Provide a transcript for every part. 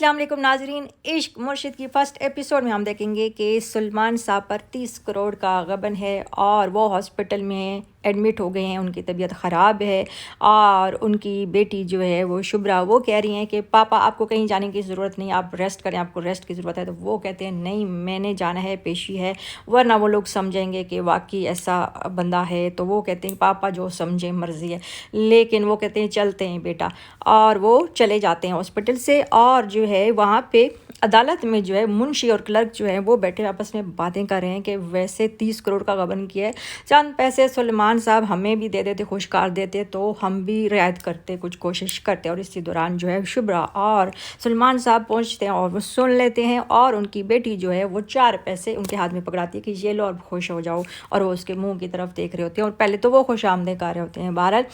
अस्सलाम वालेकुम नाजरीन। इश्क मुर्शिद की फ़र्स्ट एपिसोड में हम देखेंगे कि सुलेमान साहब पर 30 करोड़ का गबन है और वो हॉस्पिटल में एडमिट हो गए हैं, उनकी तबीयत ख़राब है और उनकी बेटी जो है वो शुभ्रा वो कह रही हैं कि पापा आपको कहीं जाने की ज़रूरत नहीं, आप रेस्ट करें, आपको रेस्ट की ज़रूरत है। तो वो कहते हैं नहीं मैंने जाना है, पेशी है, वरना वो लोग समझेंगे कि वाकई ऐसा बंदा है। तो वो कहते हैं पापा जो समझें मर्ज़ी है, लेकिन वो कहते हैं चलते हैं बेटा, और वो चले जाते हैं हॉस्पिटल से। और जो है वहाँ पे अदालत में जो है मुंशी और क्लर्क जो है वो बैठे आपस में बातें कर रहे हैं कि वैसे 30 करोड़ का गबन किया है, चंद पैसे सुलेमान साहब हमें भी दे देते, खुशकार देते तो हम भी रियायत करते, कुछ कोशिश करते। और इसी दौरान जो है शुभ्रा और सुलेमान साहब पहुंचते हैं और वो सुन लेते हैं और उनकी बेटी जो है वो 4 पैसे उनके हाथ में पकड़ाती है कि ये लो और खुश हो जाओ, और वो उसके मुंह की तरफ देख रहे होते हैं और पहले तो वो खुश आमदीद कर रहे होते हैं। बहरहाल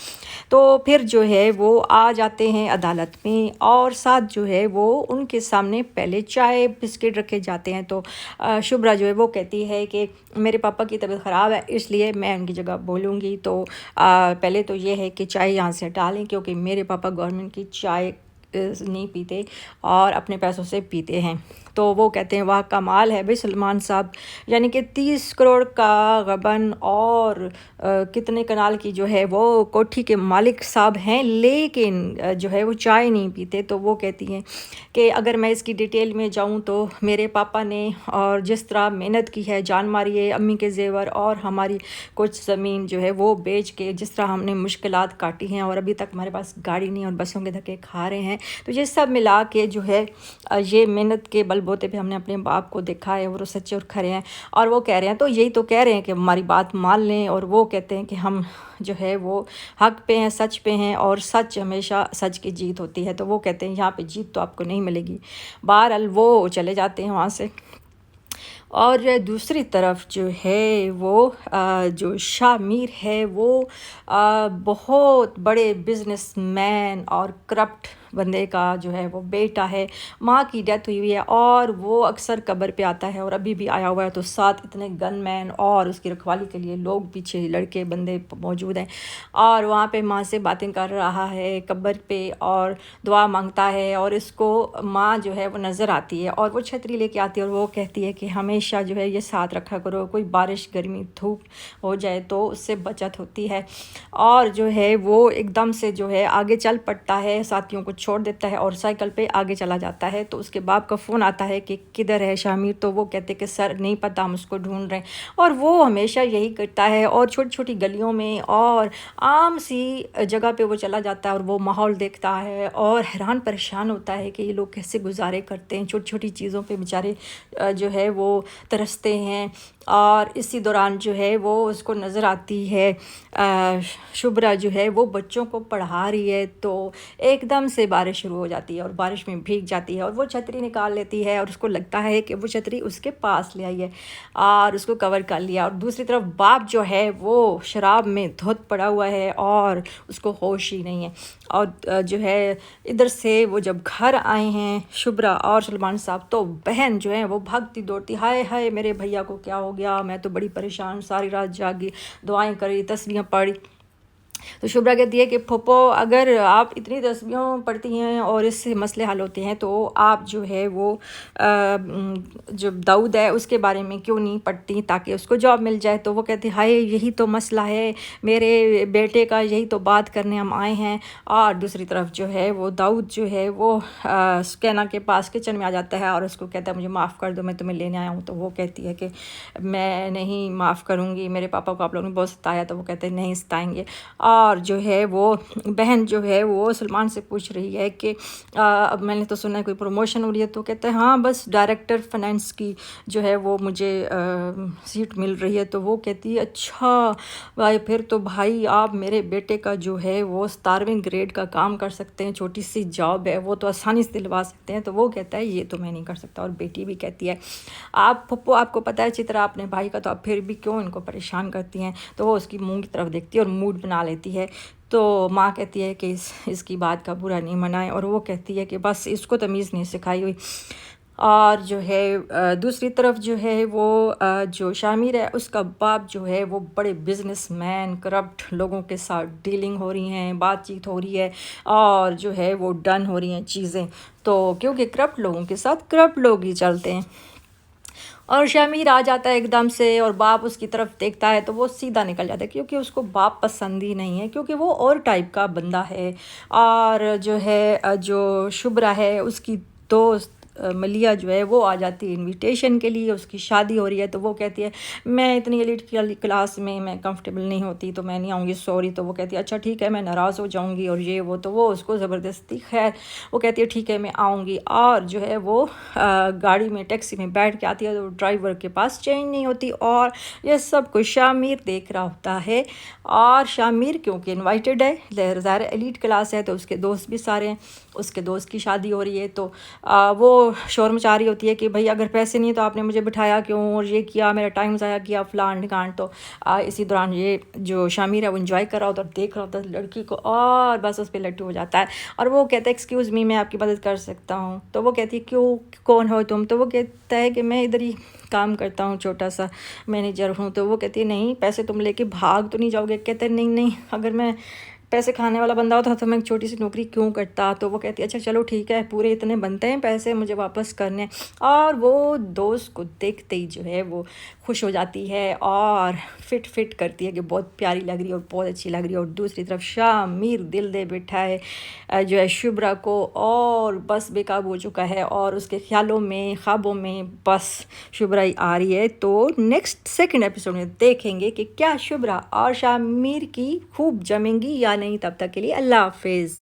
तो फिर जो है वो आ जाते हैं अदालत में और साथ जो है वो उनके सामने पहले चाय बिस्किट रखे जाते हैं। तो शुभ्रा जो है वो कहती है कि मेरे पापा की तबीयत ख़राब है इसलिए मैं उनकी जगह बोलूँगी। तो पहले तो ये है कि चाय यहाँ से हटा लें, क्योंकि मेरे पापा गवर्नमेंट की चाय नहीं पीते और अपने पैसों से पीते हैं। तो वो कहते हैं वाह कमाल है भाई सुलेमान साहब, यानी कि 30 करोड़ का गबन और कितने कनाल की जो है वो कोठी के मालिक साहब हैं, लेकिन जो है वो चाय नहीं पीते। तो वो कहती हैं कि अगर मैं इसकी डिटेल में जाऊं तो मेरे पापा ने और जिस तरह मेहनत की है, जान मारी है, अम्मी के जेवर और हमारी कुछ ज़मीन जो है वो बेच के जिस तरह हमने मुश्किलात काटी हैं और अभी तक हमारे पास गाड़ी नहीं और बसों के धक्के खा रहे हैं, तो ये सब मिला के जो है ये मेहनत के बलबूते पे हमने अपने बाप को देखा है, वो सच्चे और खरे हैं। और वो कह रहे हैं, तो यही तो कह रहे हैं कि हमारी बात मान लें, और वो कहते हैं कि हम जो है वो हक पे हैं, सच पे हैं और सच हमेशा सच की जीत होती है। तो वो कहते हैं यहाँ पे जीत तो आपको नहीं मिलेगी। बहरहाल वो चले जाते हैं वहाँ से। और दूसरी तरफ जो है वो जो शाह मीर है वो बहुत बड़े बिजनेसमैन और करप्ट बंदे का जो है वो बेटा है। माँ की डेथ हुई हुई है और वो अक्सर कब्र पे आता है और अभी भी आया हुआ है। तो साथ इतने गनमैन और उसकी रखवाली के लिए लोग पीछे लड़के बंदे मौजूद हैं और वहाँ पे माँ से बातें कर रहा है कब्र पे और दुआ मांगता है। और इसको माँ जो है वो नज़र आती है और वो छतरी लेके आती है और वो कहती है कि हमेशा जो है ये साथ रखा करो, कोई बारिश गर्मी धूप हो जाए तो उससे बचत होती है। और जो है वो एकदम से जो है आगे चल पड़ता है, साथियों को छोड़ देता है और साइकिल पे आगे चला जाता है। तो उसके बाप का फ़ोन आता है कि किधर है शामिर। तो वो कहते कि सर नहीं पता, हम उसको ढूंढ रहे हैं। और वो हमेशा यही करता है और छोटी छोटी गलियों में और आम सी जगह पे वो चला जाता है और वो माहौल देखता है और हैरान परेशान होता है कि ये लोग कैसे गुजारे करते हैं, छोटी छोटी चीज़ों पे बेचारे जो है वो तरसते हैं। और इसी दौरान जो है वो उसको नज़र आती है शुभ्रा जो है वो बच्चों को पढ़ा रही है। तो एकदम से बारिश शुरू हो जाती है और बारिश में भीग जाती है और वो छतरी निकाल लेती है और उसको लगता है कि वो छतरी उसके पास ले आई है और उसको कवर कर लिया। और दूसरी तरफ बाप जो है वो शराब में धुत पड़ा हुआ है और उसको होश ही नहीं है। और जो है इधर से वो जब घर आए हैं शुभ्रा और सुलेमान साहब, तो बहन जो है वो भागती दौड़ती, हाय हाय मेरे भैया को क्या हो गया, मैं तो बड़ी परेशान, सारी रात जागी, दुआएं करी, तस्बीहें पढ़ी। तो शुभ्रा कहती है कि फूफो अगर आप इतनी तस्बीहें पढ़ती हैं और इससे मसले हल होते हैं तो आप जो है वो जो दाऊद है उसके बारे में क्यों नहीं पढ़ती ताकि उसको जॉब मिल जाए। तो वो कहती हाय यही तो मसला है मेरे बेटे का, यही तो बात करने हम आए हैं। और दूसरी तरफ जो है वो दाऊद जो है वो सुकैना के पास किचन में आ जाता है और उसको कहता है मुझे माफ़ कर दो, मैं तुम्हें लेने आया हूँ। तो वो कहती है कि मैं नहीं माफ़ करूँगी, मेरे पापा को आप लोगों ने बहुत सताया। तो वो कहते हैं नहीं सताएंगे। और जो है वो बहन जो है वो सुलेमान से पूछ रही है कि अब मैंने तो सुना है कोई प्रमोशन हो रही है। तो कहते हैं हाँ बस डायरेक्टर फाइनेंस की जो है वो मुझे सीट मिल रही है। तो वो कहती है अच्छा भाई फिर तो भाई आप मेरे बेटे का जो है वो 17वें ग्रेड का काम कर सकते हैं, छोटी सी जॉब है वो तो आसानी से दिलवा सकते हैं। तो वो कहता है ये तो मैं नहीं कर सकता। और बेटी भी कहती है आप पप्पू आपको पता है चित्रा अपने भाई का, तो आप फिर भी क्यों इनको परेशान करती हैं। तो वो उसकी मुंह की तरफ देखती है और मूड बना लेती है। तो माँ कहती है कि इसकी बात का बुरा नहीं मनाएं और वो कहती है कि बस इसको तमीज़ नहीं सिखाई हुई। اور جو ہے دوسری طرف جو ہے وہ جو شامر ہے اس کا باپ جو ہے وہ بڑے بزنس مین کرپٹ لوگوں کے ساتھ ڈیلنگ ہو رہی ہیں، بات چیت ہو رہی ہے، اور جو ہے وہ ڈن ہو رہی ہیں چیزیں، تو کیونکہ کرپٹ لوگوں کے ساتھ کرپٹ لوگ ہی چلتے ہیں۔ اور شامیر آ جاتا ہے ایک دم سے، اور باپ اس کی طرف دیکھتا ہے تو وہ سیدھا نکل جاتا ہے، کیونکہ اس کو باپ پسند ہی نہیں ہے، کیونکہ وہ اور ٹائپ کا بندہ ہے۔ اور جو ہے جو شبرا ہے اس کی دوست ملیہ جو ہے وہ آ جاتی ہے انویٹیشن کے لیے، اس کی شادی ہو رہی ہے، تو وہ کہتی ہے میں اتنی ایلیٹ کلاس میں کمفرٹیبل نہیں ہوتی تو میں نہیں آؤں گی، سوری۔ تو وہ کہتی ہے اچھا ٹھیک ہے میں ناراض ہو جاؤں گی، اور یہ وہ، تو وہ اس کو زبردستی، خیر وہ کہتی ہے ٹھیک ہے میں آؤں گی۔ اور جو ہے وہ گاڑی میں ٹیکسی میں بیٹھ کے آتی ہے تو ڈرائیور کے پاس چین نہیں ہوتی، اور یہ سب کچھ شامیر دیکھ رہا ہوتا ہے۔ اور شامیر کیونکہ انوائٹڈ ہے، ظاہر ایلیٹ کلاس ہے، تو اس کے دوست بھی سارے ہیں، اس کے دوست کی شادی ہو رہی ہے، تو وہ شور مچا رہی ہوتی ہے کہ بھائی اگر پیسے نہیں تو آپ نے مجھے بٹھایا کیوں، اور یہ کیا، میرا ٹائم ضائع کیا، فلان ڈھکان۔ تو اسی دوران یہ جو شامیر ہے وہ انجوائے کر رہا ہوتا ہے، دیکھ رہا ہوتا ہے لڑکی کو، اور بس اس پہ لٹو ہو جاتا ہے، اور وہ کہتا ہے ایکسکیوز می، میں آپ کی مدد کر سکتا ہوں؟ تو وہ کہتی ہے کیوں، کون ہو تم؟ تو وہ کہتا ہے کہ میں ادھر ہی کام کرتا ہوں، چھوٹا سا مینیجر ہوں۔ تو وہ کہتی ہے نہیں، پیسے تم لے کے بھاگ تو نہیں جاؤ گے؟ کہتے ہیں نہیں نہیں، اگر میں پیسے کھانے والا بندہ ہوتا تو میں ایک چھوٹی سی نوکری کیوں کرتا؟ تو وہ کہتی ہے اچھا چلو ٹھیک ہے، پورے اتنے بنتے ہیں پیسے، مجھے واپس کرنے۔ اور وہ دوست کو دیکھتے ہی جو ہے وہ خوش ہو جاتی ہے، اور فٹ کرتی ہے کہ بہت پیاری لگ رہی ہے اور بہت اچھی لگ رہی ہے۔ اور دوسری طرف شامیر دل دے بیٹھا ہے جو ہے شبرا کو، اور بس بے قابو ہو چکا ہے، اور اس کے خیالوں میں، خوابوں میں بس شبرا ہی آ رہی ہے۔ تو نیکسٹ سیکنڈ ایپیسوڈ میں دیکھیں گے کہ کیا شبرا اور شامیر کی خوب جمیں گی یا نہیں۔ تب تک کے لیے اللہ حافظ۔